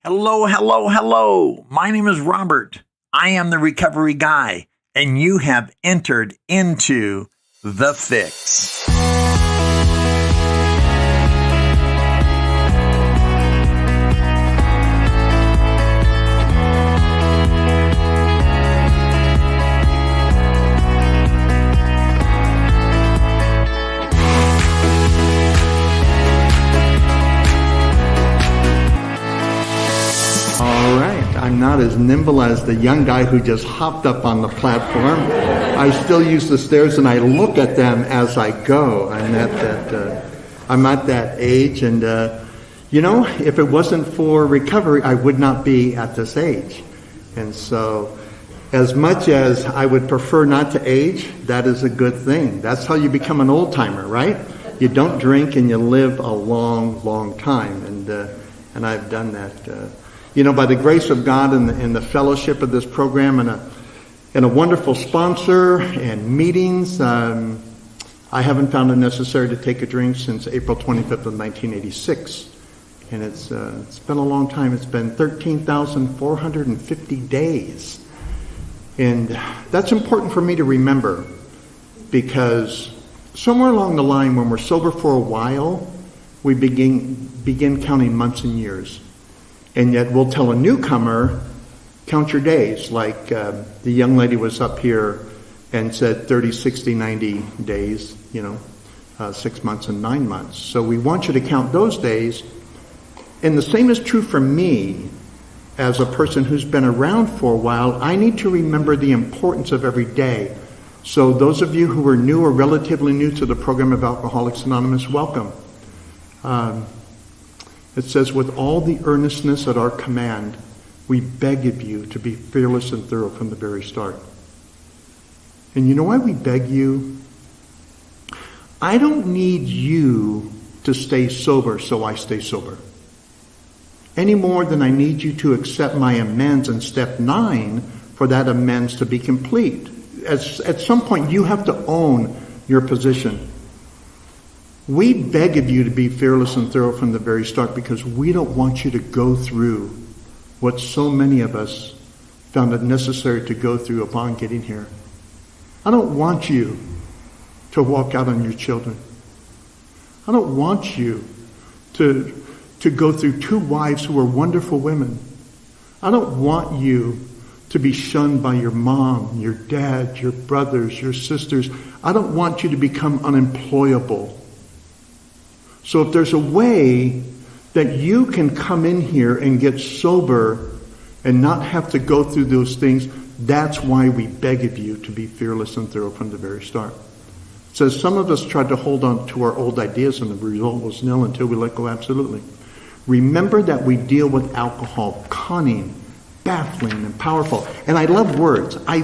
Hello, hello, hello. My name is Robert. I am the recovery guy, and you have entered into The Fix. I'm not as nimble as the young guy who just hopped up on the platform. I still use the stairs and I look at them as I go. I'm at that age, and if it wasn't for recovery, I would not be at this age. And so, as much as I would prefer not to age, that is a good thing. That's how you become an old timer, right? You don't drink and you live a long, long time, and I've done that. By the grace of God and the fellowship of this program and a wonderful sponsor and meetings, I haven't found it necessary to take a drink since April 25th of 1986. And it's been a long time. It's been 13,450 days. And that's important for me to remember, because somewhere along the line when we're sober for a while, we begin counting months and years. And yet we'll tell a newcomer, count your days. Like the young lady was up here and said 30, 60, 90 days, 6 months and 9 months. So we want you to count those days. And the same is true for me as a person who's been around for a while. I need to remember the importance of every day. So those of you who are new or relatively new to the program of Alcoholics Anonymous, welcome. It says, with all the earnestness at our command, we beg of you to be fearless and thorough from the very start. And you know why we beg you? I don't need you to stay sober so I stay sober. Any more than I need you to accept my amends in step 9 for that amends to be complete. At some point, you have to own your position. We beg of you to be fearless and thorough from the very start, because we don't want you to go through what so many of us found it necessary to go through upon getting here. I don't want you to walk out on your children. I don't want you to go through 2 wives who are wonderful women. I don't want you to be shunned by your mom, your dad, your brothers, your sisters. I don't want you to become unemployable. So if there's a way that you can come in here and get sober and not have to go through those things, that's why we beg of you to be fearless and thorough from the very start. It says some of us tried to hold on to our old ideas and the result was nil until we let go. Absolutely. Remember that we deal with alcohol, cunning, baffling, and powerful. And I love words. I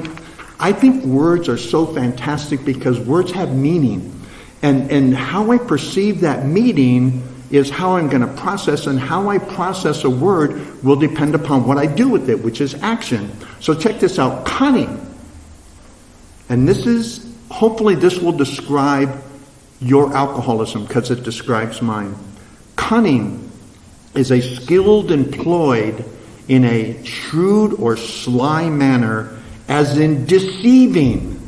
think words are so fantastic because words have meaning. And how I perceive that meaning is how I'm going to process, and how I process a word will depend upon what I do with it, which is action. So check this out, cunning. And hopefully this will describe your alcoholism, because it describes mine. Cunning is a skilled employed in a shrewd or sly manner, as in deceiving.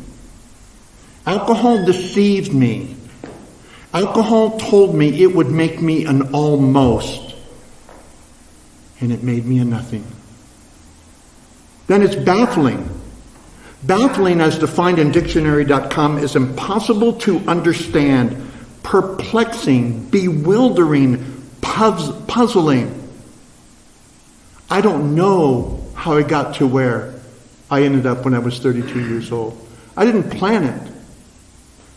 Alcohol deceived me. Alcohol told me it would make me an almost, and it made me a nothing. Then it's baffling. Baffling, as defined in dictionary.com, is impossible to understand, perplexing, bewildering, puzzling. I don't know how I got to where I ended up when I was 32 years old. I didn't plan it.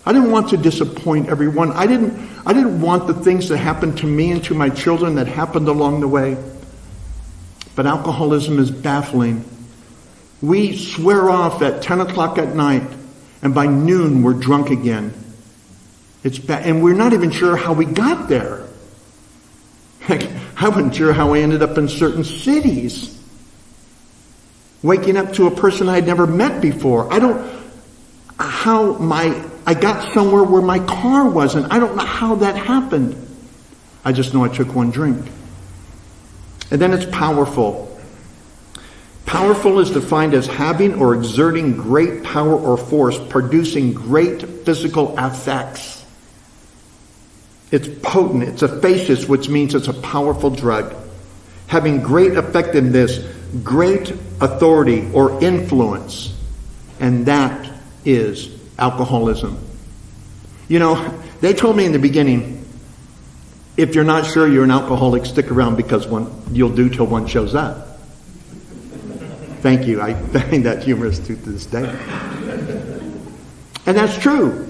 I didn't want to disappoint everyone. I didn't want the things that happened to me and to my children that happened along the way. But alcoholism is baffling. We swear off at 10 o'clock at night, and by noon we're drunk again. And we're not even sure how we got there. I wasn't sure how I ended up in certain cities. Waking up to a person I had never met before. I got somewhere where my car wasn't. I don't know how that happened. I just know I took one drink. And then it's powerful. Powerful is defined as having or exerting great power or force, producing great physical effects. It's potent, it's efficacious, which means it's a powerful drug. Having great effectiveness, great authority or influence. And that is alcoholism. You know, they told me in the beginning, if you're not sure you're an alcoholic, stick around because you'll do till one shows up. Thank you. I find that humorous to this day. And that's true.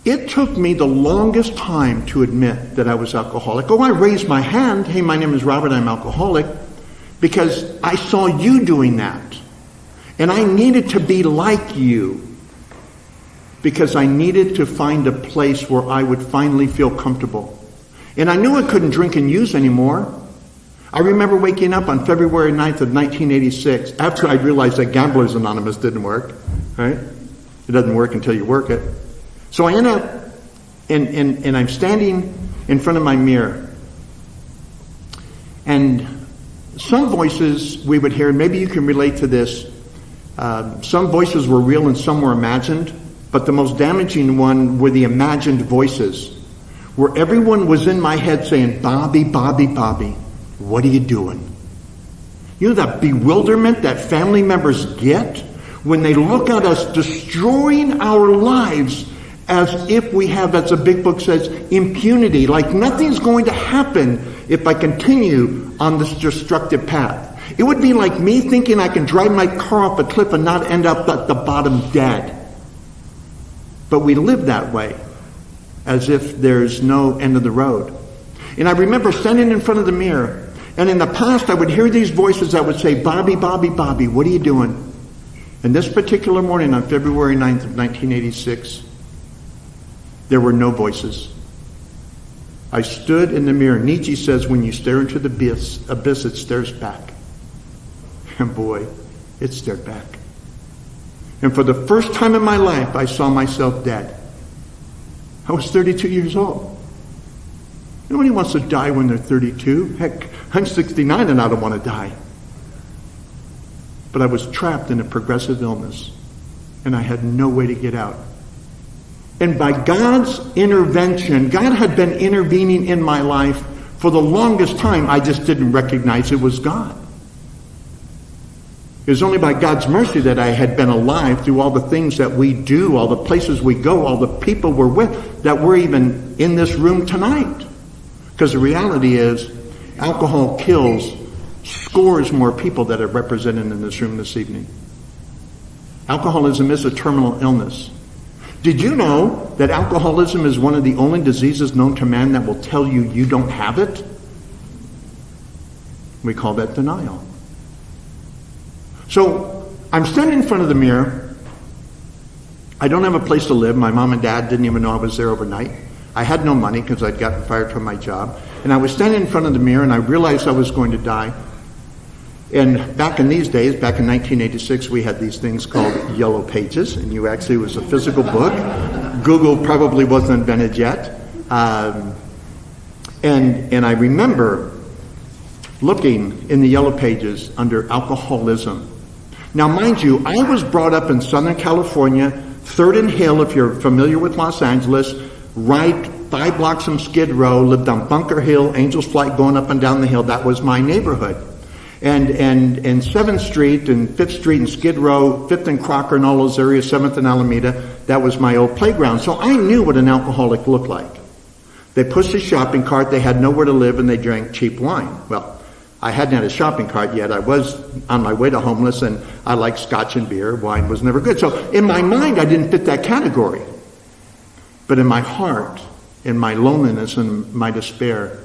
It took me the longest time to admit that I was alcoholic. Oh, I raised my hand. Hey, my name is Robert. I'm alcoholic. Because I saw you doing that. And I needed to be like you. Because I needed to find a place where I would finally feel comfortable. And I knew I couldn't drink and use anymore. I remember waking up on February 9th of 1986 after I realized that Gamblers Anonymous didn't work. Right? It doesn't work until you work it. So I end up, and I'm standing in front of my mirror. And some voices we would hear, maybe you can relate to this. Some voices were real and some were imagined. But the most damaging one were the imagined voices. Where everyone was in my head saying, Bobby, Bobby, Bobby, what are you doing? You know that bewilderment that family members get when they look at us destroying our lives as if we have, as the big book says, impunity, like nothing's going to happen if I continue on this destructive path. It would be like me thinking I can drive my car off a cliff and not end up at the bottom dead. But we live that way, as if there's no end of the road. And I remember standing in front of the mirror, and in the past I would hear these voices that would say, Bobby, Bobby, Bobby, what are you doing? And this particular morning on February 9th of 1986, there were no voices. I stood in the mirror. Nietzsche says, when you stare into the abyss, it stares back. And boy, it stared back. And for the first time in my life, I saw myself dead. I was 32 years old. Nobody wants to die when they're 32. Heck, I'm 69 and I don't want to die. But I was trapped in a progressive illness, and I had no way to get out. And by God's intervention, God had been intervening in my life for the longest time. I just didn't recognize it was God. It was only by God's mercy that I had been alive through all the things that we do, all the places we go, all the people we're with, that we're even in this room tonight. Because the reality is, alcohol kills scores more people that are represented in this room this evening. Alcoholism is a terminal illness. Did you know that alcoholism is one of the only diseases known to man that will tell you you don't have it? We call that denial. So I'm standing in front of the mirror. I don't have a place to live. My mom and dad didn't even know I was there overnight. I had no money because I'd gotten fired from my job. And I was standing in front of the mirror and I realized I was going to die. And back in these days, back in 1986, we had these things called Yellow Pages, and you actually, it was a physical book. Google probably wasn't invented yet. And I remember looking in the Yellow Pages under alcoholism. Now, mind you, I was brought up in Southern California, 3rd and Hill, if you're familiar with Los Angeles, right 5 blocks from Skid Row, lived on Bunker Hill, Angel's Flight going up and down the hill. That was my neighborhood. And 7th Street and 5th Street and Skid Row, 5th and Crocker and all those areas, 7th and Alameda, that was my old playground. So I knew what an alcoholic looked like. They pushed a shopping cart, they had nowhere to live, and they drank cheap wine. Well, I hadn't had a shopping cart yet. I was on my way to homeless, and I liked scotch and beer. Wine was never good. So in my mind, I didn't fit that category. But in my heart, in my loneliness and my despair,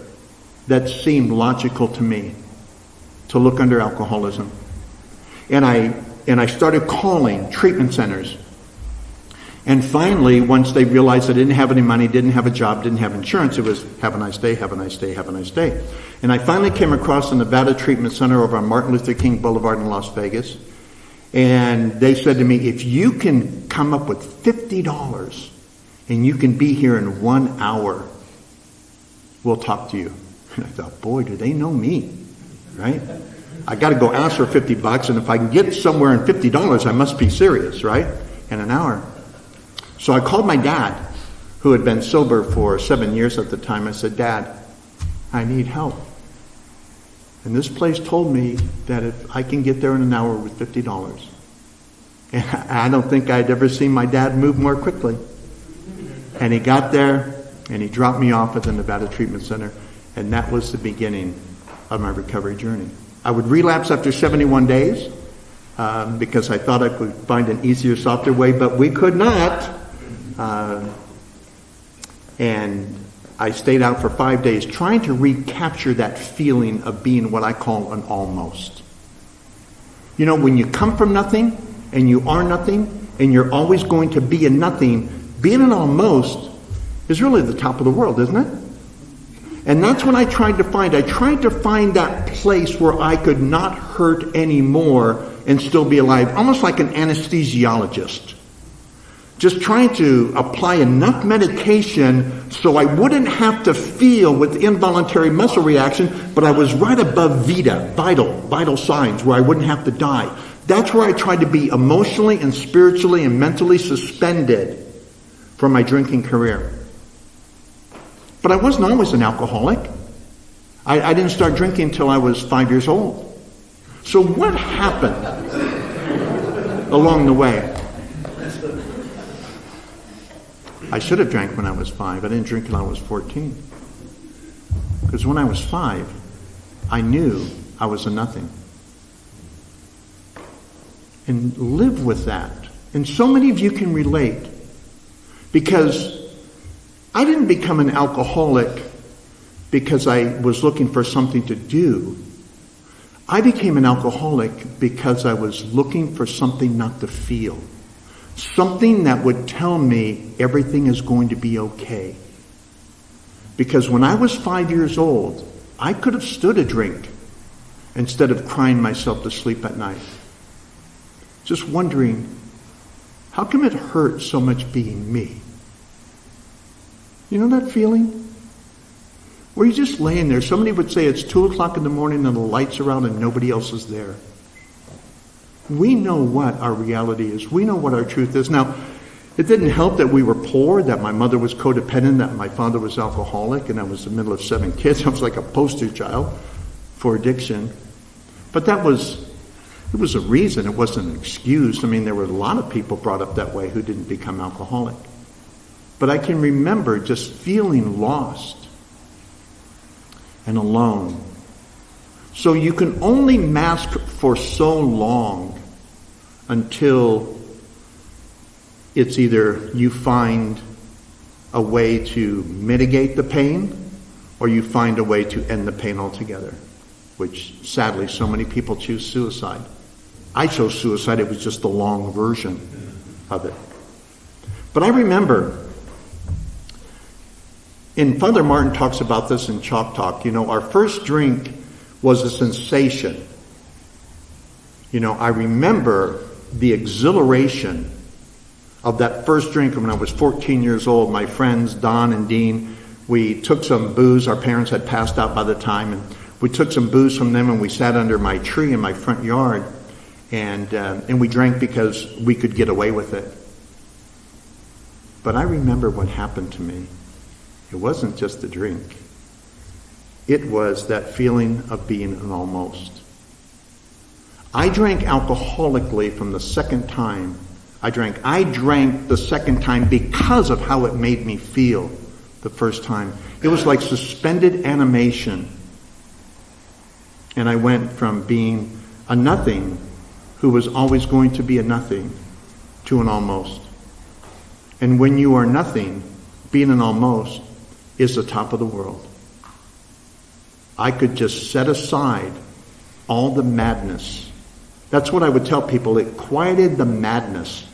that seemed logical to me, to look under alcoholism. And I started calling treatment centers. And finally, once they realized I didn't have any money, didn't have a job, didn't have insurance, it was, have a nice day, have a nice day, have a nice day. And I finally came across the Nevada Treatment Center over on Martin Luther King Boulevard in Las Vegas. And they said to me, if you can come up with $50 and you can be here in 1 hour, we'll talk to you. And I thought, boy, do they know me. right? I got to go ask for $50, and if I can get somewhere in $50, I must be serious, right? In an hour. So I called my dad, who had been sober for 7 years at the time. I said, Dad, I need help. And this place told me that if I can get there in an hour with $50. And I don't think I'd ever seen my dad move more quickly. And he got there, and he dropped me off at the Nevada Treatment Center, and that was the beginning of my recovery journey. I would relapse after 71 days because I thought I could find an easier, softer way, but we could not. And I stayed out for 5 days trying to recapture that feeling of being what I call an almost. You know, when you come from nothing and you are nothing and you're always going to be a nothing, being an almost is really the top of the world, isn't it? And that's what I tried to find. I tried to find that place where I could not hurt anymore and still be alive, almost like an anesthesiologist. Just trying to apply enough medication so I wouldn't have to feel with involuntary muscle reaction, but I was right above vital signs where I wouldn't have to die. That's where I tried to be emotionally and spiritually and mentally suspended from my drinking career. But I wasn't always an alcoholic. I didn't start drinking until I was 5 years old. So what happened along the way? I should have drank when I was 5. I didn't drink until I was 14. Because when I was 5, I knew I was a nothing. And live with that. And so many of you can relate. Because I didn't become an alcoholic because I was looking for something to do. I became an alcoholic because I was looking for something not to feel. Something that would tell me everything is going to be okay. Because when I was 5 years old, I could have stood a drink instead of crying myself to sleep at night. Just wondering, how come it hurt so much being me? You know that feeling? Where you're just laying there. Somebody would say it's 2 o'clock in the morning and the lights are out and nobody else is there. We know what our reality is. We know what our truth is. Now, it didn't help that we were poor, that my mother was codependent, that my father was alcoholic, and I was in the middle of 7 kids. I was like a poster child for addiction. But it was a reason. It wasn't an excuse. I mean, there were a lot of people brought up that way who didn't become alcoholic. But I can remember just feeling lost and alone. So you can only mask for so long until it's either you find a way to mitigate the pain or you find a way to end the pain altogether, which sadly so many people choose suicide. I chose suicide. It was just the long version of it. But I remember, and Father Martin talks about this in Chalk Talk, our first drink was a sensation. I remember the exhilaration of that first drink when I was 14 years old. My friends, Don and Dean, we took some booze. Our parents had passed out by the time, and we took some booze from them, and we sat under my tree in my front yard, and we drank because we could get away with it. But I remember what happened to me. It wasn't just the drink. It was that feeling of being an almost. I drank alcoholically from the second time I drank. I drank the second time because of how it made me feel the first time. It was like suspended animation. And I went from being a nothing who was always going to be a nothing to an almost. And when you are nothing, being an almost is the top of the world. I could just set aside all the madness. That's what I would tell people. It quieted the madness.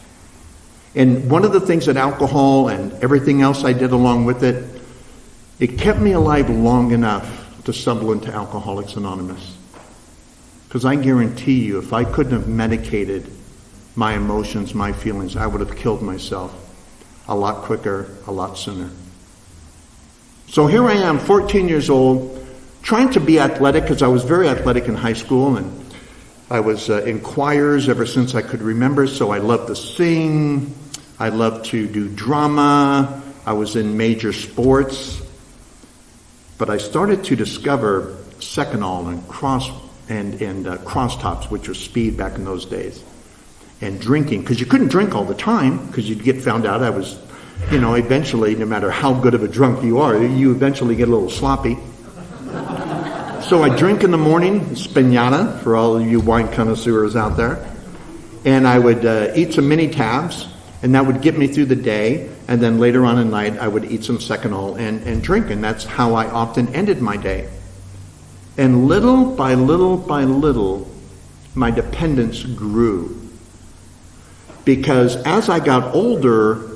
And one of the things that alcohol and everything else I did along with it, it kept me alive long enough to stumble into Alcoholics Anonymous. Because I guarantee you, if I couldn't have medicated my emotions, my feelings, I would have killed myself a lot quicker, a lot sooner. So here I am, 14 years old, trying to be athletic, because I was very athletic in high school, and I was in choirs ever since I could remember, so I loved to sing. I loved to do drama. I was in major sports. But I started to discover Seconal and crosstops, which was speed back in those days, and drinking, because you couldn't drink all the time, because you'd get found out. I was, eventually, no matter how good of a drunk you are, you eventually get a little sloppy. So I drink in the morning, Spinata, for all of you wine connoisseurs out there. And I would eat some mini tabs, and that would get me through the day. And then later on at night, I would eat some Seconal and drink. And that's how I often ended my day. And little by little by little, my dependence grew. Because as I got older,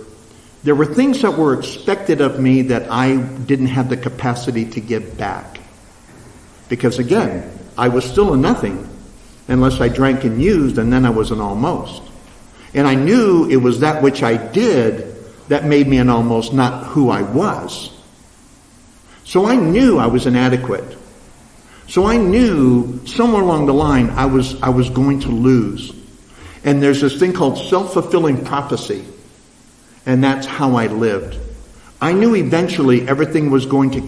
there were things that were expected of me that I didn't have the capacity to give back. Because again, I was still a nothing unless I drank and used, and then I was an almost. And I knew it was that which I did that made me an almost, not who I was. So I knew I was inadequate. So I knew somewhere along the line I was going to lose. And there's this thing called self-fulfilling prophecy. And that's how I lived. I knew eventually everything was going to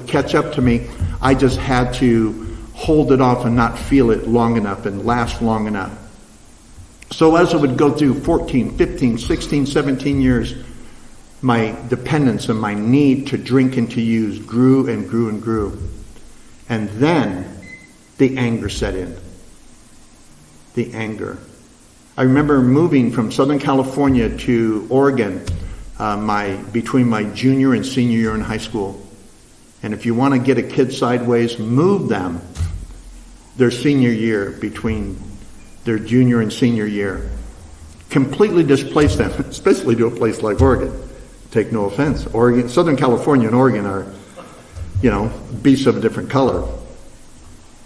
catch up to me. I just had to hold it off and not feel it long enough and last long enough. So as I would go through 14, 15, 16, 17 years, my dependence and my need to drink and to use grew and grew and grew. And then the anger set in. The anger. I remember moving from Southern California to Oregon between my junior and senior year in high school. And if you want to get a kid sideways, move them their senior year between their junior and senior year. Completely displace them, especially to a place like Oregon. Take no offense. Oregon, Southern California and Oregon are, beasts of a different color.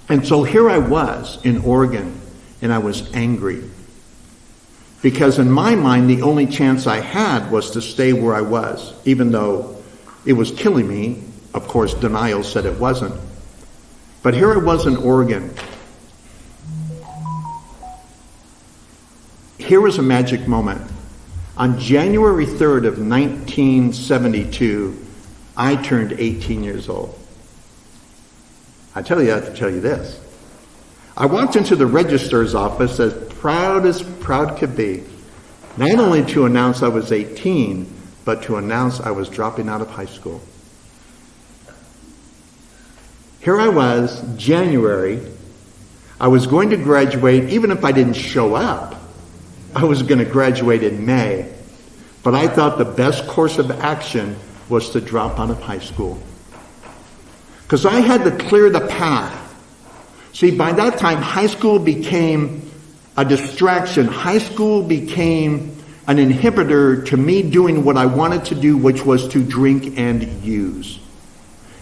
And so here I was in Oregon, and I was angry. Because in my mind, the only chance I had was to stay where I was, even though it was killing me. Of course, denial said it wasn't. But here I was in Oregon. Here was a magic moment. On January 3rd of 1972, I turned 18 years old. I have to tell you this. I walked into the registrar's office as proud could be. Not only to announce I was 18, but to announce I was dropping out of high school. Here I was, January. I was going to graduate, even if I didn't show up. I was going to graduate in May. But I thought the best course of action was to drop out of high school. Because I had to clear the path. See, by that time, high school became a distraction. High school became an inhibitor to me doing what I wanted to do, which was to drink and use.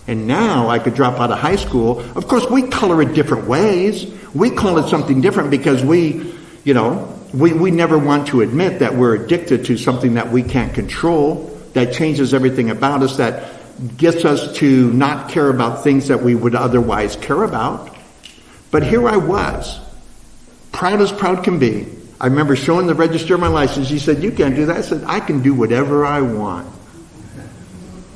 And now I could drop out of high school. Of course, we color it different ways. We call it something different because we never want to admit that we're addicted to something that we can't control, that changes everything about us, that gets us to not care about things that we would otherwise care about. But here I was, proud as proud can be. I remember showing the register my license. He said, "You can't do that." I said, "I can do whatever I want.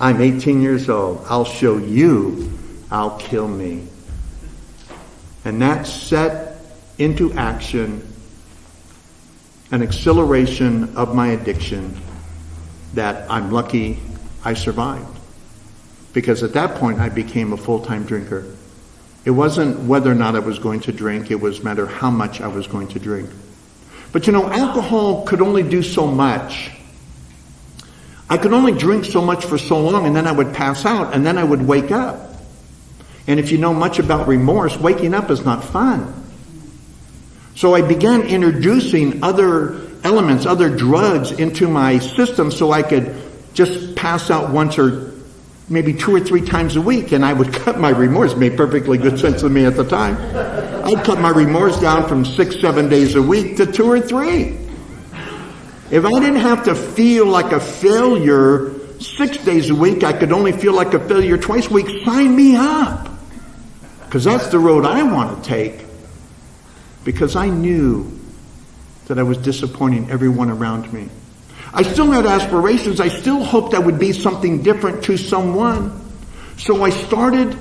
I'm 18 years old. I'll show you. I'll kill me." And that set into action an acceleration of my addiction that I'm lucky I survived. Because at that point, I became a full-time drinker. It wasn't whether or not I was going to drink. It was matter how much I was going to drink. But alcohol could only do so much. I could only drink so much for so long, and then I would pass out, and then I would wake up. And if you know much about remorse, waking up is not fun. So I began introducing other elements, other drugs into my system so I could just pass out once or maybe 2 or 3 times a week, and I would cut my remorse. It made perfectly good sense to me at the time. I'd cut my remorse down from 6, 7 days a week to 2 or 3. If I didn't have to feel like a failure 6 days a week, I could only feel like a failure twice a week. Sign me up. because that's the road I want to take, because I knew that I was disappointing everyone around me. I still had aspirations. I still hoped I would be something different to someone. So I started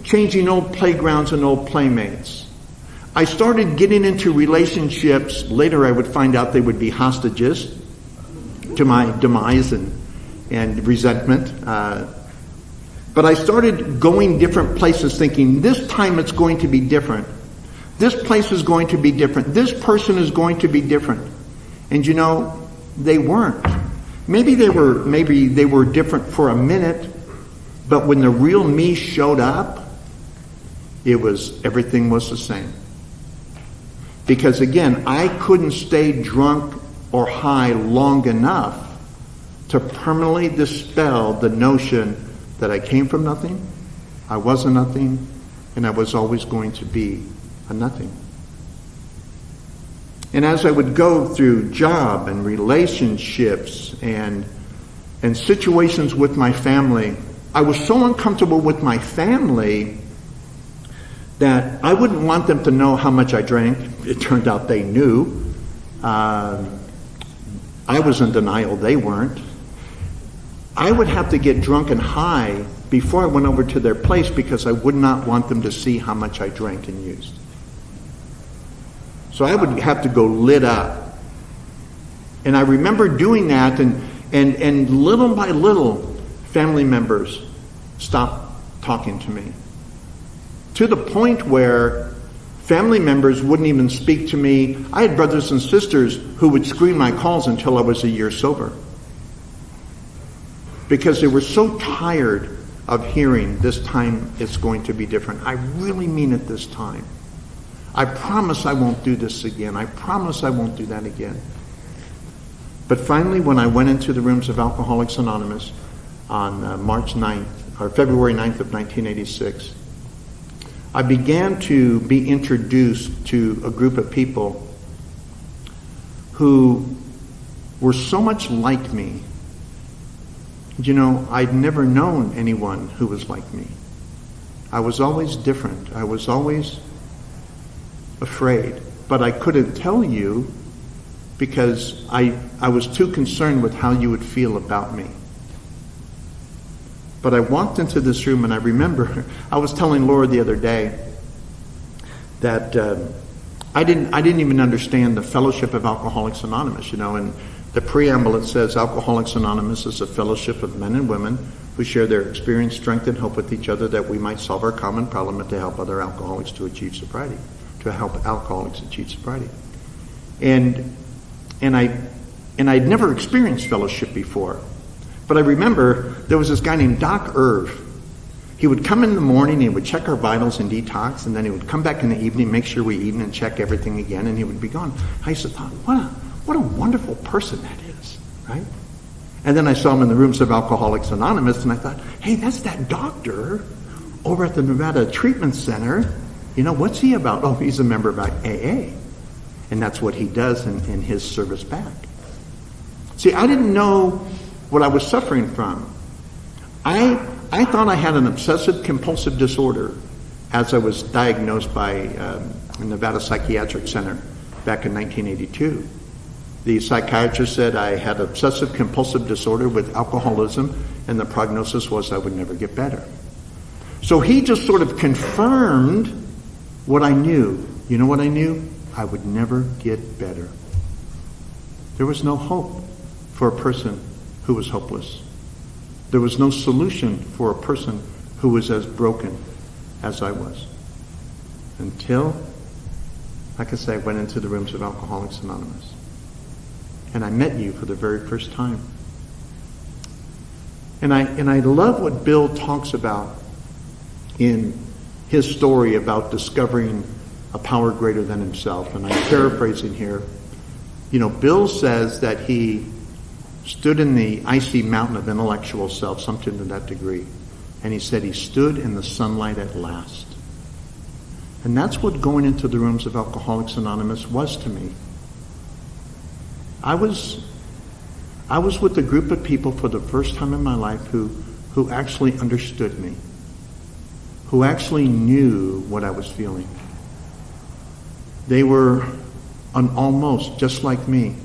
changing old playgrounds and old playmates. I started getting into relationships. Later I would find out they would be hostages to my demise and resentment. But I started going different places thinking, this time it's going to be different. This place is going to be different. This person is going to be different. And you know, they weren't. Maybe they were different for a minute, but when the real me showed up, everything was the same. Because again, I couldn't stay drunk or high long enough to permanently dispel the notion that I came from nothing, I was a nothing, and I was always going to be a nothing. And as I would go through job and relationships and situations with my family, I was so uncomfortable with my family that I wouldn't want them to know how much I drank. It turned out they knew. I was in denial, they weren't. I would have to get drunk and high before I went over to their place because I would not want them to see how much I drank and used. So I would have to go lit up. And I remember doing that, and little by little, family members stopped talking to me. To the point where family members wouldn't even speak to me. I had brothers and sisters who would screen my calls until I was a year sober. Because they were so tired of hearing, this time it's going to be different. I really mean it this time. I promise I won't do this again. I promise I won't do that again. But finally, when I went into the rooms of Alcoholics Anonymous on February 9th of 1986, I began to be introduced to a group of people who were so much like me. You know, I'd never known anyone who was like me. I was always different. I was always afraid. But I couldn't tell you because I was too concerned with how you would feel about me. But I walked into this room and I remember, I was telling Laura the other day that I didn't even understand the fellowship of Alcoholics Anonymous, you know, and the preamble, it says Alcoholics Anonymous is a fellowship of men and women who share their experience, strength, and hope with each other that we might solve our common problem and to help other alcoholics to achieve sobriety, to help alcoholics achieve sobriety. And I'd never experienced fellowship before. But I remember there was this guy named Doc Irv. He would come in the morning, he would check our vitals and detox, and then he would come back in the evening, make sure we eat and check everything again, and he would be gone. I used to thought, what a wonderful person that is, right? And then I saw him in the rooms of Alcoholics Anonymous, and I thought, hey, that's that doctor over at the Nevada Treatment Center. You know, what's he about? Oh, he's a member of AA. And that's what he does in his service back. See, I didn't know what I was suffering from. I thought I had an obsessive compulsive disorder as I was diagnosed by the Nevada Psychiatric Center back in 1982. The psychiatrist said I had obsessive compulsive disorder with alcoholism, and the prognosis was I would never get better. So he just sort of confirmed what I knew. You know what I knew? I would never get better. There was no hope for a person who was hopeless. There was no solution for a person who was as broken as I was. Until, like I say, I went into the rooms of Alcoholics Anonymous. And I met you for the very first time. And I love what Bill talks about in his story about discovering a power greater than himself. And I'm paraphrasing here. You know, Bill says that he stood in the icy mountain of intellectual self, something to that degree. And he said he stood in the sunlight at last. And that's what going into the rooms of Alcoholics Anonymous was to me. I was with a group of people for the first time in my life who actually understood me, who actually knew what I was feeling. They were almost just like me.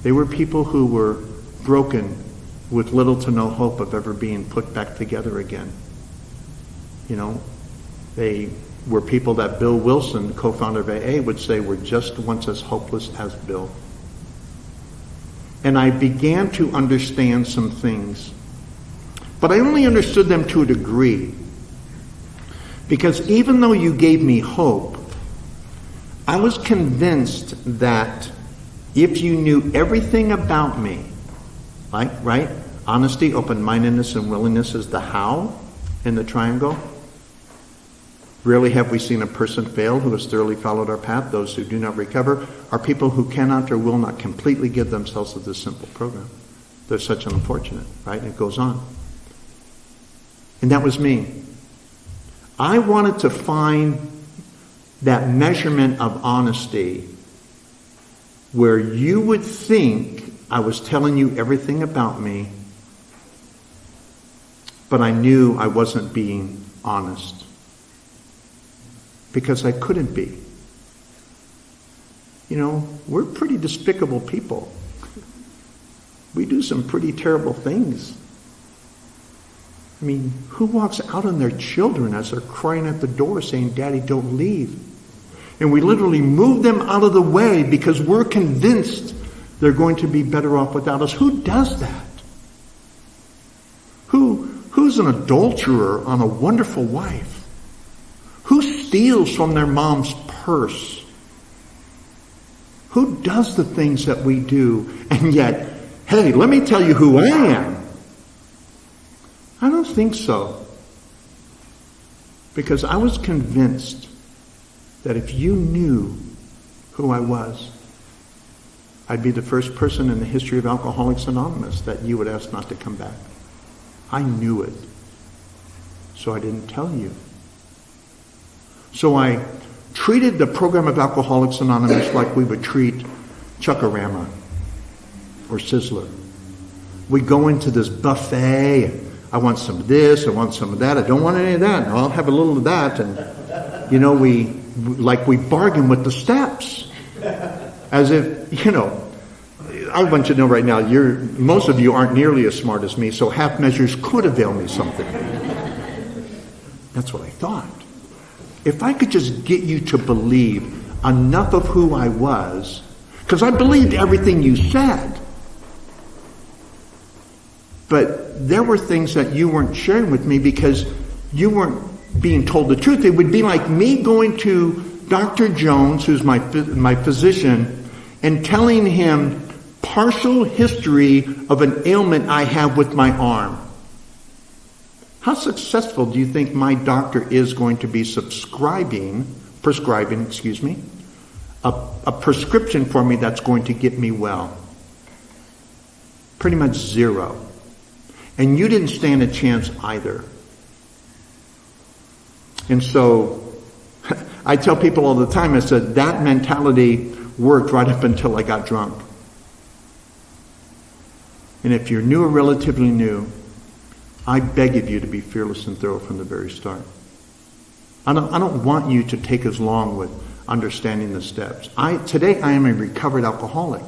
They were people who were broken with little to no hope of ever being put back together again. You know, they were people that Bill Wilson, co-founder of AA, would say were just once as hopeless as Bill. And I began to understand some things. But I only understood them to a degree. Because even though you gave me hope, I was convinced that if you knew everything about me, right? Honesty, open-mindedness, and willingness is the how in the triangle. Rarely have we seen a person fail who has thoroughly followed our path. Those who do not recover are people who cannot or will not completely give themselves to this simple program. They're such an unfortunate, right? It goes on. And that was me. I wanted to find that measurement of honesty where you would think I was telling you everything about me, but I knew I wasn't being honest. Because I couldn't be. You know, we're pretty despicable people. We do some pretty terrible things. I mean, who walks out on their children as they're crying at the door saying, "Daddy, don't leave"? And we literally move them out of the way because we're convinced they're going to be better off without us. Who does that? Who's an adulterer on a wonderful wife? Who steals from their mom's purse? Who does the things that we do? And yet, hey, let me tell you who I am. I don't think so. Because I was convinced that if you knew who I was, I'd be the first person in the history of Alcoholics Anonymous that you would ask not to come back. I knew it. So I didn't tell you. So I treated the program of Alcoholics Anonymous like we would treat Chuck-A-Rama or Sizzler. We go into this buffet. I want some of this, I want some of that. I don't want any of that. No, I'll have a little of that. And, you know, we bargain with the steps. As if, you know, I want you to know right now, most of you aren't nearly as smart as me, so half measures could avail me something. That's what I thought. If I could just get you to believe enough of who I was, because I believed everything you said, but there were things that you weren't sharing with me because you weren't being told the truth. It would be like me going to Dr. Jones, who's my physician, and telling him partial history of an ailment I have with my arm. How successful do you think my doctor is going to be prescribing, a prescription for me that's going to get me well? Pretty much zero. And you didn't stand a chance either. And so I tell people all the time, I said, that mentality worked right up until I got drunk. And if you're new or relatively new, I beg of you to be fearless and thorough from the very start. I don't want you to take as long with understanding the steps. Today I am a recovered alcoholic.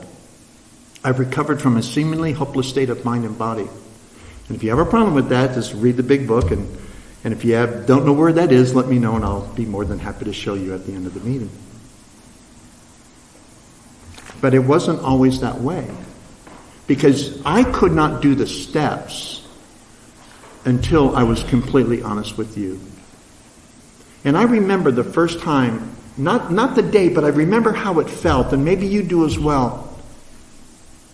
I've recovered from a seemingly hopeless state of mind and body. And if you have a problem with that, just read the big book. And if you don't know where that is, let me know and I'll be more than happy to show you at the end of the meeting. But it wasn't always that way. Because I could not do the steps until I was completely honest with you. And I remember the first time, not the day, but I remember how it felt, and maybe you do as well.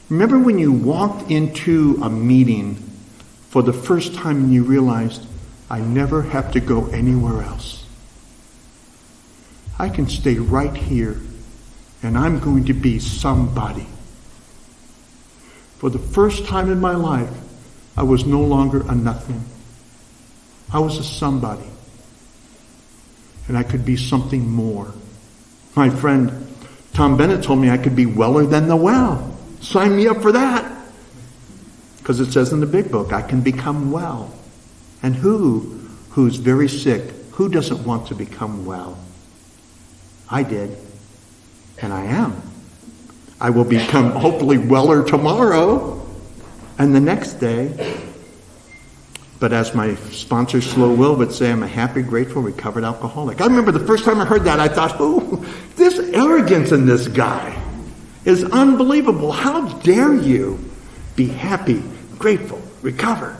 Remember when you walked into a meeting for the first time and you realized, I never have to go anywhere else. I can stay right here and I'm going to be somebody. For the first time in my life, I was no longer a nothing. I was a somebody. And I could be something more. My friend Tom Bennett told me I could be weller than the well. Sign me up for that. Because it says in the big book, I can become well. And who who's very sick, who doesn't want to become well? I did, and I am. I will become hopefully weller tomorrow and the next day. But as my sponsor, Slow Will, would say, I'm a happy, grateful, recovered alcoholic. I remember the first time I heard that, I thought, oh, this arrogance in this guy is unbelievable. How dare you be happy, grateful, recovered?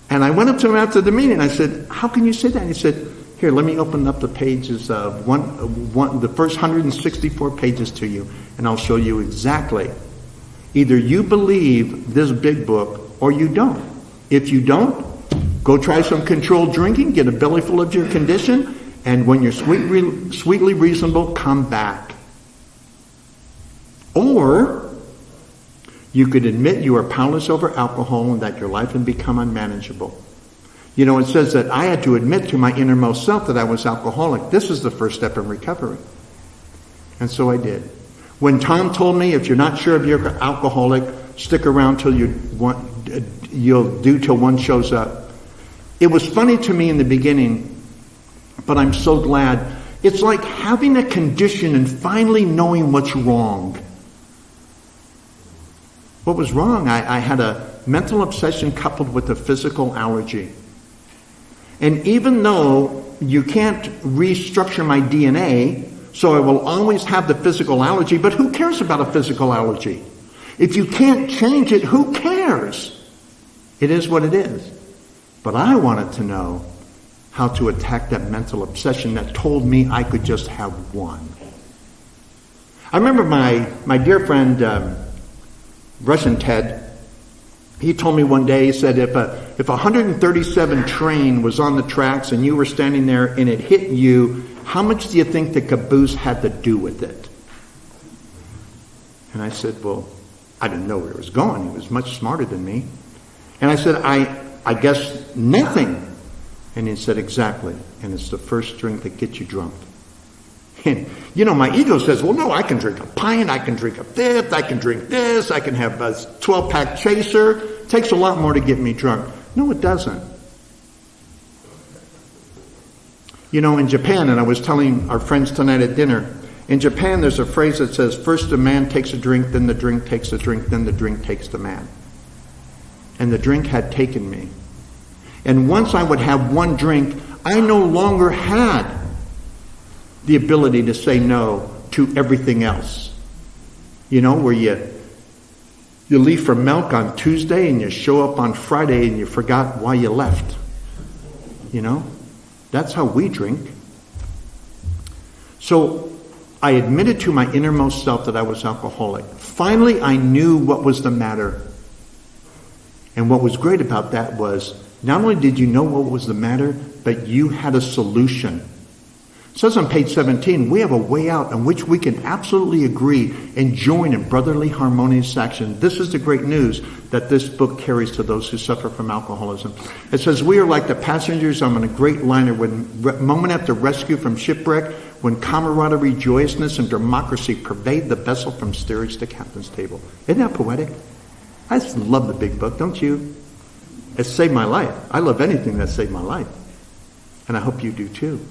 And I went up to him after the meeting. I said, how can you say that? And he said, here, let me open up the pages, the first 164 pages to you, and I'll show you exactly. Either you believe this big book or you don't. If you don't, go try some controlled drinking, get a belly full of your condition, and when you're sweetly reasonable, come back. Or you could admit you are powerless over alcohol and that your life can become unmanageable. You know, it says that I had to admit to my innermost self that I was alcoholic. This is the first step in recovery. And so I did. When Tom told me, if you're not sure if you're alcoholic, stick around till you'll do till one shows up. It was funny to me in the beginning, but I'm so glad. It's like having a condition and finally knowing what's wrong. What was wrong? I had a mental obsession coupled with a physical allergy. And even though you can't restructure my DNA, so I will always have the physical allergy, but who cares about a physical allergy? If you can't change it, who cares? It is what it is. But I wanted to know how to attack that mental obsession that told me I could just have one. I remember my dear friend, Russian Ted, he told me one day, he said, if a 137 train was on the tracks and you were standing there and it hit you, how much do you think the caboose had to do with it? And I said, well, I didn't know where it was going. He was much smarter than me. And I said, I guess nothing. And he said, exactly. And it's the first drink that gets you drunk. And, you know, my ego says, well, no, I can drink a pint, I can drink a fifth, I can drink this, I can have a 12-pack chaser. It takes a lot more to get me drunk. No, it doesn't. You know, in Japan, and I was telling our friends tonight at dinner, in Japan there's a phrase that says, first the man takes a drink, then the drink takes a drink, then the drink takes the man. And the drink had taken me. And once I would have one drink, I no longer had the ability to say no to everything else. You know, where you leave for milk on Tuesday and you show up on Friday and you forgot why you left. You know, that's how we drink. So I admitted to my innermost self that I was alcoholic. Finally, I knew what was the matter. And what was great about that was, not only did you know what was the matter, but you had a solution. It says on page 17, we have a way out in which we can absolutely agree and join in brotherly harmonious action. This is the great news that this book carries to those who suffer from alcoholism. It says, we are like the passengers on a great liner when moment after rescue from shipwreck, when camaraderie, joyousness, and democracy pervade the vessel from steerage to captain's table. Isn't that poetic? I just love the big book, don't you? It saved my life. I love anything that saved my life. And I hope you do too.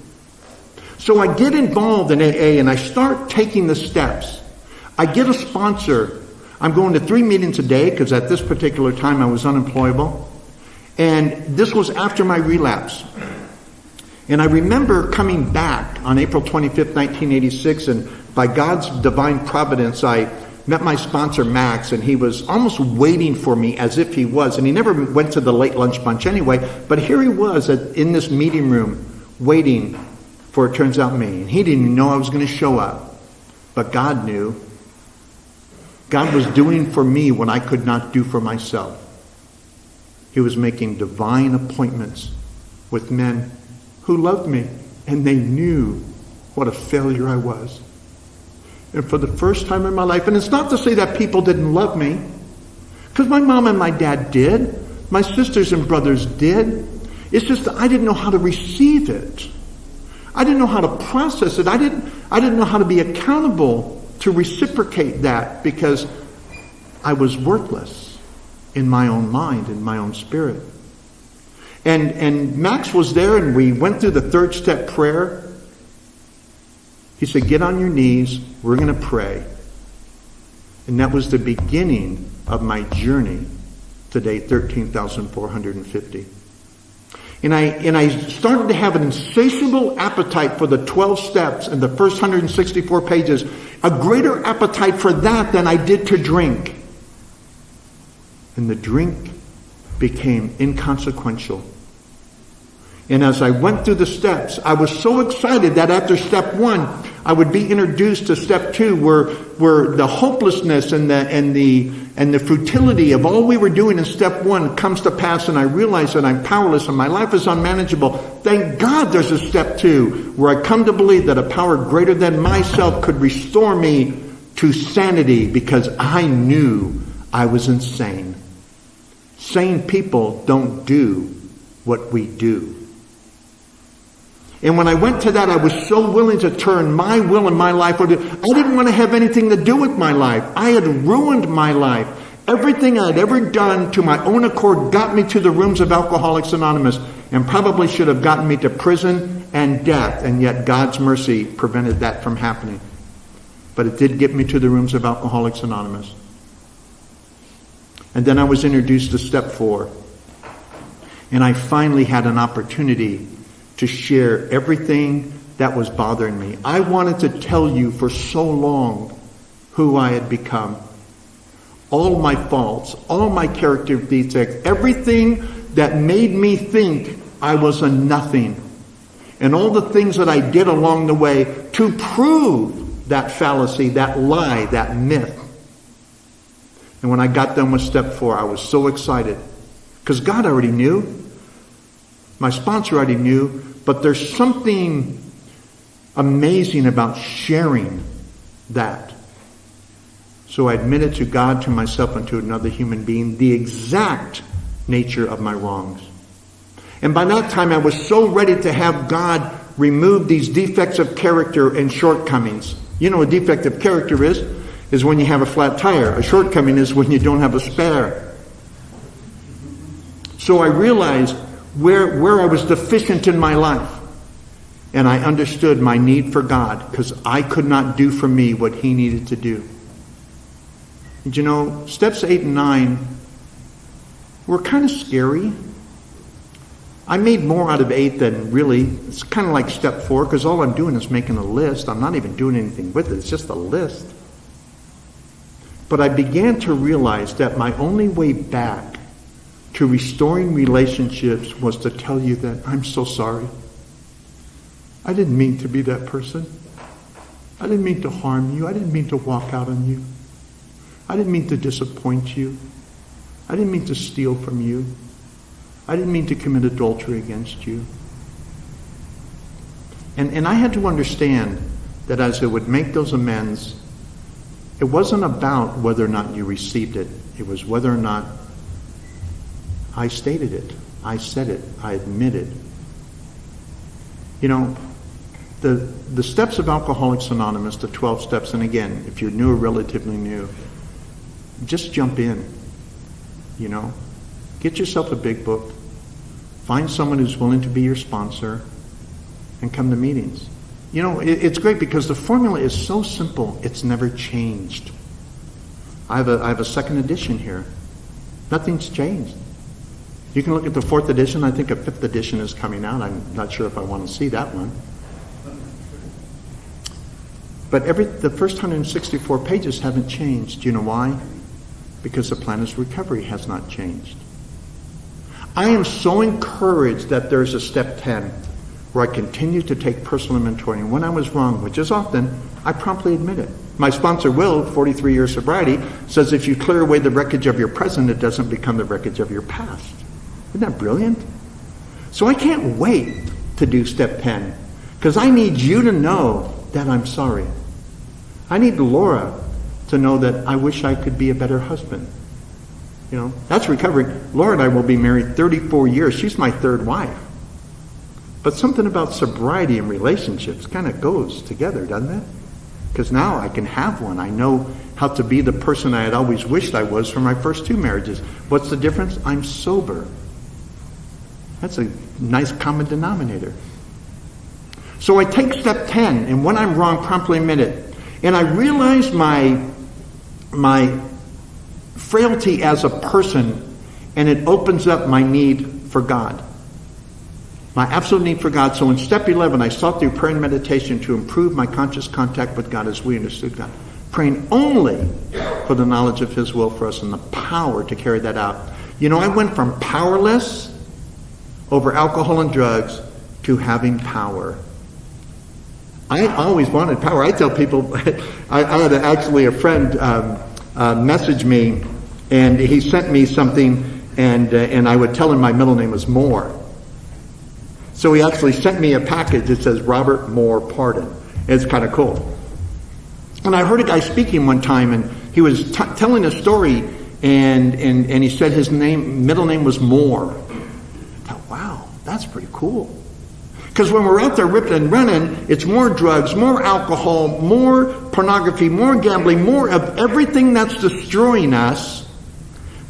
So I get involved in AA and I start taking the steps. I get a sponsor. I'm going to 3 meetings a day because at this particular time I was unemployable. And this was after my relapse. And I remember coming back on April 25th, 1986, and by God's divine providence, I met my sponsor, Max, and he was almost waiting for me as if he was. And he never went to the late lunch bunch anyway, but here he was in this meeting room waiting for, it turns out, me. And he didn't even know I was going to show up. But God knew. God was doing for me what I could not do for myself. He was making divine appointments with men who loved me, and they knew what a failure I was. And for the first time in my life, and it's not to say that people didn't love me, because my mom and my dad did, my sisters and brothers did. It's just that I didn't know how to receive it. I didn't know how to process it. I didn't know how to be accountable to reciprocate that because I was worthless in my own mind, in my own spirit. And Max was there, and we went through the third step prayer. He said, get on your knees. We're going to pray. And that was the beginning of my journey to day 13,450. And I started to have an insatiable appetite for the 12 steps and the first 164 pages. A greater appetite for that than I did to drink. And the drink became inconsequential. And as I went through the steps, I was so excited that after step 1, I would be introduced to step 2, where the hopelessness and the futility of all we were doing in step 1 comes to pass, and I realize that I'm powerless and my life is unmanageable. Thank God there's a step 2, where I come to believe that a power greater than myself could restore me to sanity, because I knew I was insane. Sane people don't do what we do. And when I went to that, I was so willing to turn my will and my life over. I didn't want to have anything to do with my life. I had ruined my life. Everything I had ever done to my own accord got me to the rooms of Alcoholics Anonymous, and probably should have gotten me to prison and death. And yet God's mercy prevented that from happening. But it did get me to the rooms of Alcoholics Anonymous. And then I was introduced to step 4. And I finally had an opportunity to share everything that was bothering me. I wanted to tell you for so long who I had become. All my faults, all my character defects, everything that made me think I was a nothing. And all the things that I did along the way to prove that fallacy, that lie, that myth. And when I got done with step 4, I was so excited. Because God already knew. My sponsor already knew. But there's something amazing about sharing that. So I admitted to God, to myself, and to another human being the exact nature of my wrongs. And by that time, I was so ready to have God remove these defects of character and shortcomings. You know what a defect of character is when you have a flat tire. A shortcoming is when you don't have a spare. So I realized where I was deficient in my life. And I understood my need for God, because I could not do for me what He needed to do. And you know, steps 8 and 9 were kind of scary. I made more out of 8 than really. It's kind of like step 4, because all I'm doing is making a list. I'm not even doing anything with it. It's just a list. But I began to realize that my only way back to restoring relationships was to tell you that I'm so sorry. I didn't mean to be that person. I didn't mean to harm you. I didn't mean to walk out on you. I didn't mean to disappoint you. I didn't mean to steal from you. I didn't mean to commit adultery against you. And I had to understand that as I would make those amends, it wasn't about whether or not you received it. It was whether or not I stated it. I said it. I admitted. You know, the steps of Alcoholics Anonymous, the 12 steps, and again, if you're new or relatively new, just jump in. You know, get yourself a big book. Find someone who's willing to be your sponsor and come to meetings. You know, it's great because the formula is so simple, it's never changed. I have a second edition here. Nothing's changed. You can look at the 4th edition. I think a 5th edition is coming out. I'm not sure if I want to see that one. But the first 164 pages haven't changed. Do you know why? Because the plan of recovery has not changed. I am so encouraged that there's a step 10 where I continue to take personal inventory. And when I was wrong, which is often, I promptly admit it. My sponsor, Will, 43 years sobriety, says if you clear away the wreckage of your present, it doesn't become the wreckage of your past. Isn't that brilliant? So I can't wait to do step 10 because I need you to know that I'm sorry. I need Laura to know that I wish I could be a better husband. You know, that's recovery. Laura and I will be married 34 years. She's my 3rd wife. But something about sobriety and relationships kind of goes together, doesn't it? Because now I can have one. I know how to be the person I had always wished I was for my first 2 marriages. What's the difference? I'm sober. That's a nice common denominator. So I take step 10, and when I'm wrong, promptly admit it. And I realize my frailty as a person, and it opens up my need for God. My absolute need for God. So in step 11, I sought through prayer and meditation to improve my conscious contact with God as we understood God. Praying only for the knowledge of His will for us and the power to carry that out. You know, I went from powerless over alcohol and drugs to having power. I always wanted power. I tell people, I had actually a friend message me, and he sent me something, and I would tell him my middle name was Moore. So he actually sent me a package that says Robert Moore Pardon. It's kind of cool. And I heard a guy speaking one time, and he was telling a story, and he said his middle name was Moore. I thought, wow, that's pretty cool. Because when we're out there ripping and running, it's more drugs, more alcohol, more pornography, more gambling, more of everything that's destroying us.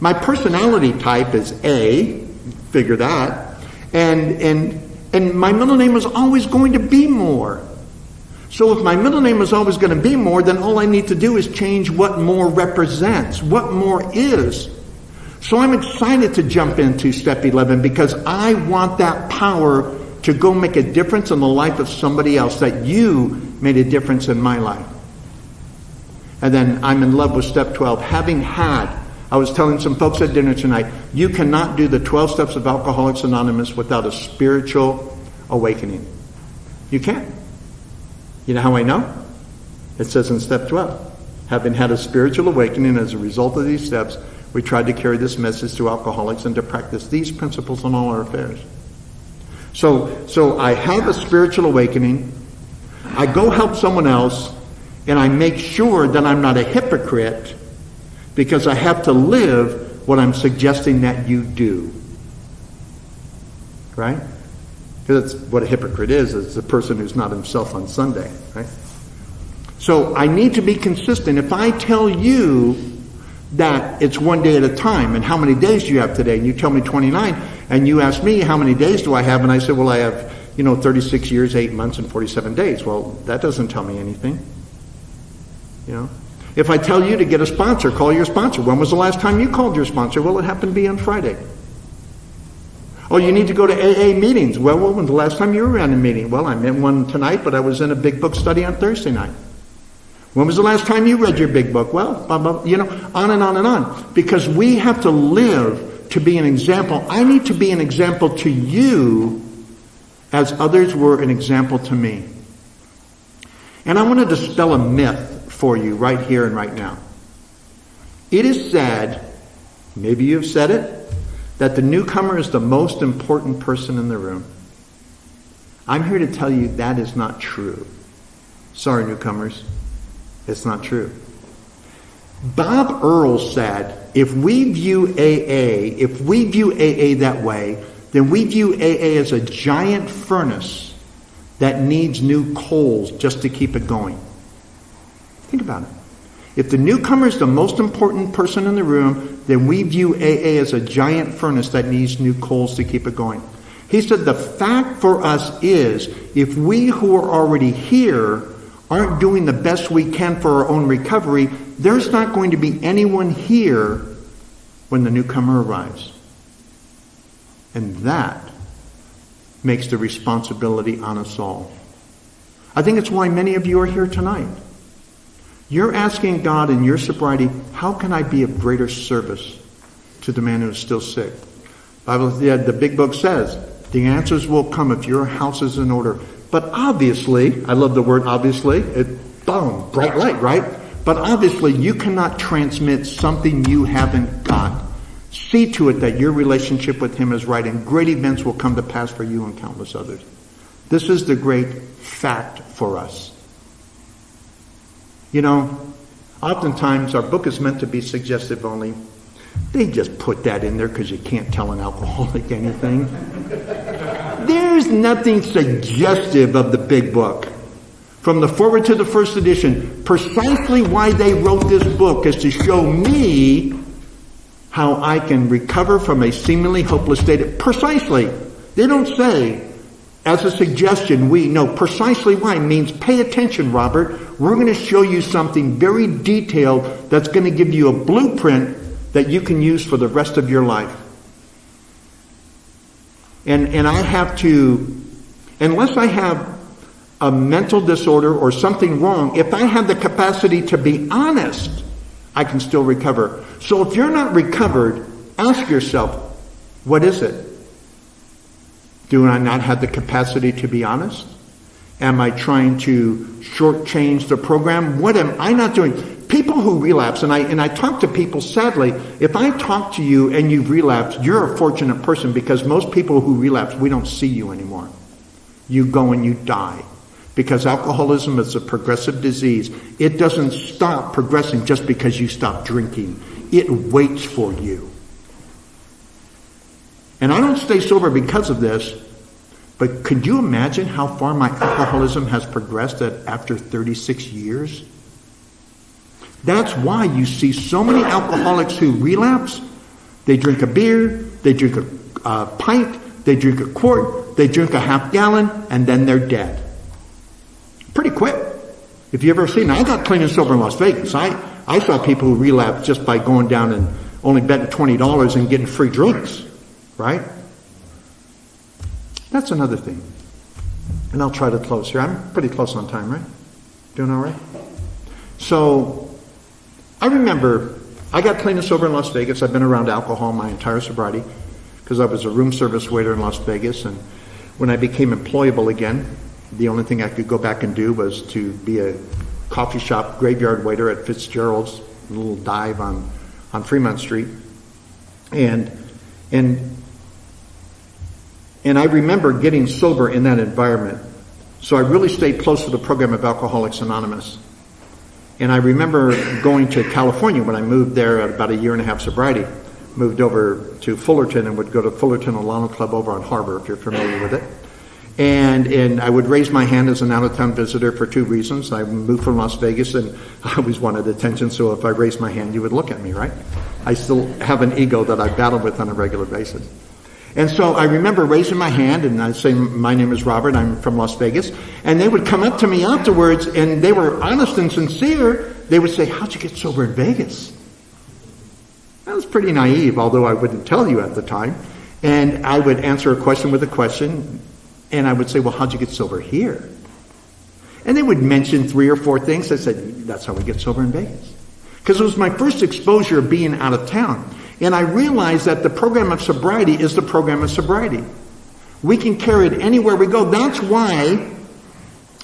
My personality type is A, figure that, and my middle name is always going to be More. So if my middle name is always going to be More, then all I need to do is change what More represents, what More is. So I'm excited to jump into step 11 because I want that power to go make a difference in the life of somebody else, that you made a difference in my life. And then I'm in love with step 12. I was telling some folks at dinner tonight, you cannot do the 12 steps of Alcoholics Anonymous without a spiritual awakening. You can't. You know how I know? It says in step 12, having had a spiritual awakening as a result of these steps, we tried to carry this message to alcoholics and to practice these principles in all our affairs. So I have a spiritual awakening, I go help someone else, and I make sure that I'm not a hypocrite, because I have to live what I'm suggesting that you do. Right? Because that's what a hypocrite is. It's the person who's not himself on Sunday. Right? So I need to be consistent. If I tell you that it's one day at a time, and how many days do you have today? And you tell me 29, and you ask me how many days do I have, and I say, well, I have 36 years, 8 months, and 47 days. Well, that doesn't tell me anything. If I tell you to get a sponsor, call your sponsor. When was the last time you called your sponsor? Well, it happened to be on Friday. Oh, you need to go to AA meetings. Well, when was the last time you were in a meeting? Well, I'm in one tonight, but I was in a big book study on Thursday night. When was the last time you read your big book? Well, blah, blah, on and on and on. Because we have to live to be an example. I need to be an example to you as others were an example to me. And I want to dispel a myth for you right here and right now. It is said, maybe you've said it, that the newcomer is the most important person in the room. I'm here to tell you that is not true. Sorry, newcomers. It's not true. Bob Earl said, if we view AA that way, then we view AA as a giant furnace that needs new coals just to keep it going. Think about it. If the newcomer is the most important person in the room, then we view AA as a giant furnace that needs new coals to keep it going. He said the fact for us is, if we who are already here aren't doing the best we can for our own recovery, there's not going to be anyone here when the newcomer arrives. And that makes the responsibility on us all. I think it's why many of you are here tonight. You're asking God in your sobriety, how can I be of greater service to the man who is still sick? The big book says, the answers will come if your house is in order. But obviously, I love the word obviously, boom, bright light, right? But obviously, you cannot transmit something you haven't got. See to it that your relationship with Him is right, and great events will come to pass for you and countless others. This is the great fact for us. Oftentimes our book is meant to be suggestive only. They just put that in there because you can't tell an alcoholic anything. There's nothing suggestive of the big book. From the forward to the first edition, precisely why they wrote this book is to show me how I can recover from a seemingly hopeless state. Precisely. They don't say, as a suggestion, we know precisely why. It means pay attention, Robert. We're going to show you something very detailed that's going to give you a blueprint that you can use for the rest of your life. And I have to, unless I have a mental disorder or something wrong, if I have the capacity to be honest, I can still recover. So if you're not recovered, ask yourself, what is it? Do I not have the capacity to be honest? Am I trying to shortchange the program? What am I not doing? People who relapse, and I talk to people, sadly, if I talk to you and you've relapsed, you're a fortunate person, because most people who relapse, we don't see you anymore. You go and you die. Because alcoholism is a progressive disease. It doesn't stop progressing just because you stop drinking. It waits for you. And I don't stay sober because of this, but could you imagine how far my alcoholism has progressed after 36 years? That's why you see so many alcoholics who relapse. They drink a beer, they drink a pint, they drink a quart, they drink a half gallon, and then they're dead. Pretty quick. If you ever seen, I got clean and sober in Las Vegas. I saw people who relapsed just by going down and only betting $20 and getting free drinks. Right? That's another thing. And I'll try to close here. I'm pretty close on time, right? Doing all right? So, I remember I got clean and sober in Las Vegas. I've been around alcohol my entire sobriety because I was a room service waiter in Las Vegas. And when I became employable again, the only thing I could go back and do was to be a coffee shop graveyard waiter at Fitzgerald's, a little dive on Fremont Street. And I remember getting sober in that environment. So I really stayed close to the program of Alcoholics Anonymous. And I remember going to California when I moved there at about a year and a half sobriety. Moved over to Fullerton and would go to Fullerton Alano Club over on Harbor, if you're familiar with it. And I would raise my hand as an out-of-town visitor for two reasons. I moved from Las Vegas and I always wanted attention, so if I raised my hand, you would look at me, right? I still have an ego that I battle with on a regular basis. And so I remember raising my hand and I'd say, my name is Robert, I'm from Las Vegas. And they would come up to me afterwards and they were honest and sincere. They would say, how'd you get sober in Vegas? That was pretty naive, although I wouldn't tell you at the time. And I would answer a question with a question. And I would say, well, how'd you get sober here? And they would mention 3 or 4 things. I said, that's how we get sober in Vegas. Because it was my first exposure of being out of town. And I realized that the program of sobriety is the program of sobriety. We can carry it anywhere we go. That's why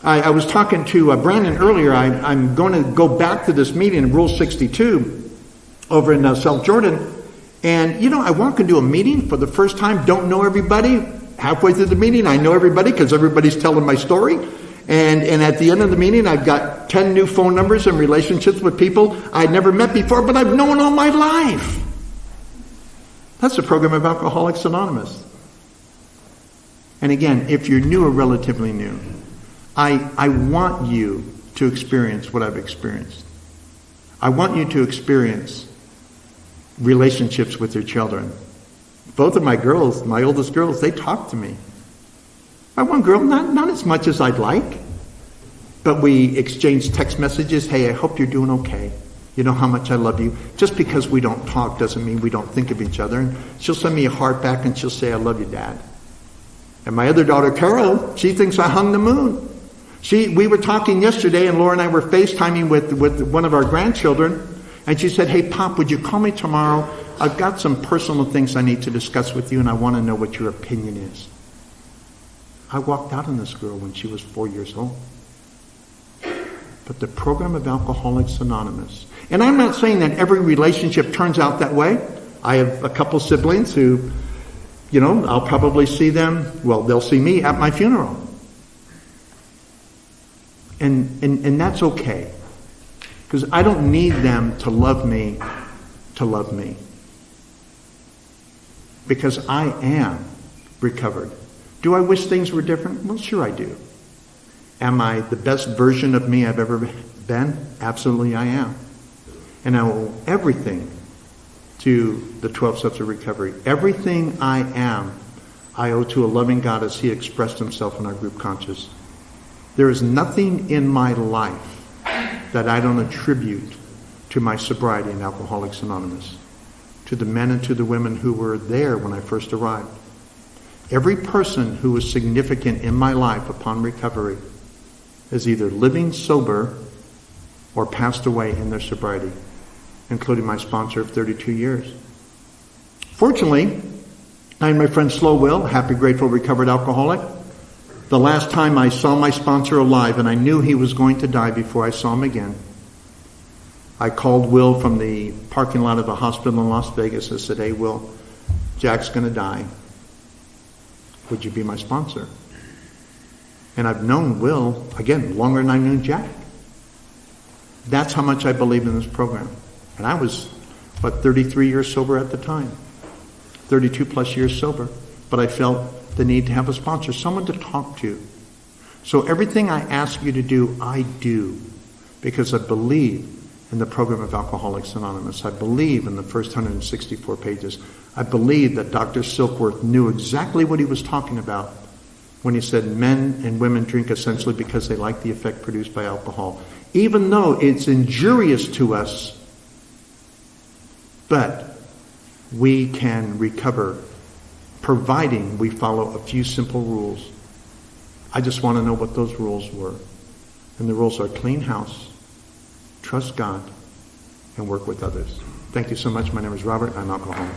I was talking to Brandon earlier. I'm going to go back to this meeting in Rule 62 over in South Jordan. And, I walk into a meeting for the first time, don't know everybody. Halfway through the meeting, I know everybody because everybody's telling my story. And at the end of the meeting, I've got 10 new phone numbers and relationships with people I'd never met before, but I've known all my life. That's the program of Alcoholics Anonymous. And again, if you're new or relatively new, I want you to experience what I've experienced. I want you to experience relationships with your children. Both of my girls, my oldest girls, they talk to me. My one girl, not as much as I'd like, but we exchange text messages. Hey, I hope you're doing okay. You know how much I love you. Just because we don't talk doesn't mean we don't think of each other. And she'll send me a heart back and she'll say, I love you, Dad. And my other daughter, Carol, she thinks I hung the moon. We were talking yesterday and Laura and I were FaceTiming with one of our grandchildren. And she said, hey, Pop, would you call me tomorrow? I've got some personal things I need to discuss with you and I want to know what your opinion is. I walked out on this girl when she was 4 years old. But the program of Alcoholics Anonymous, and I'm not saying that every relationship turns out that way. I have a couple siblings who, I'll probably see them, they'll see me at my funeral. And that's okay. Because I don't need them to love me. Because I am recovered. Do I wish things were different? Well, sure I do. Am I the best version of me I've ever been? Absolutely I am. And I owe everything to the 12 steps of recovery. Everything I am, I owe to a loving God as He expressed Himself in our group conscious. There is nothing in my life that I don't attribute to my sobriety in Alcoholics Anonymous, to the men and to the women who were there when I first arrived. Every person who was significant in my life upon recovery is either living sober or passed away in their sobriety, including my sponsor of 32 years. Fortunately, I and my friend Slow Will, happy, grateful, recovered alcoholic, the last time I saw my sponsor alive, and I knew he was going to die before I saw him again, I called Will from the parking lot of the hospital in Las Vegas. I said, "Hey, Will, Jack's going to die. Would you be my sponsor?" And I've known Will, again, longer than I've known Jack. That's how much I believe in this program. And I was, 33 years sober at the time. 32 plus years sober. But I felt the need to have a sponsor, someone to talk to. So everything I ask you to do, I do. Because I believe in the program of Alcoholics Anonymous. I believe in the first 164 pages. I believe that Dr. Silkworth knew exactly what he was talking about when he said men and women drink essentially because they like the effect produced by alcohol. Even though it's injurious to us, but we can recover providing we follow a few simple rules. I just want to know what those rules were. And the rules are clean house, trust God, and work with others. Thank you so much. My name is Robert. I'm alcoholic.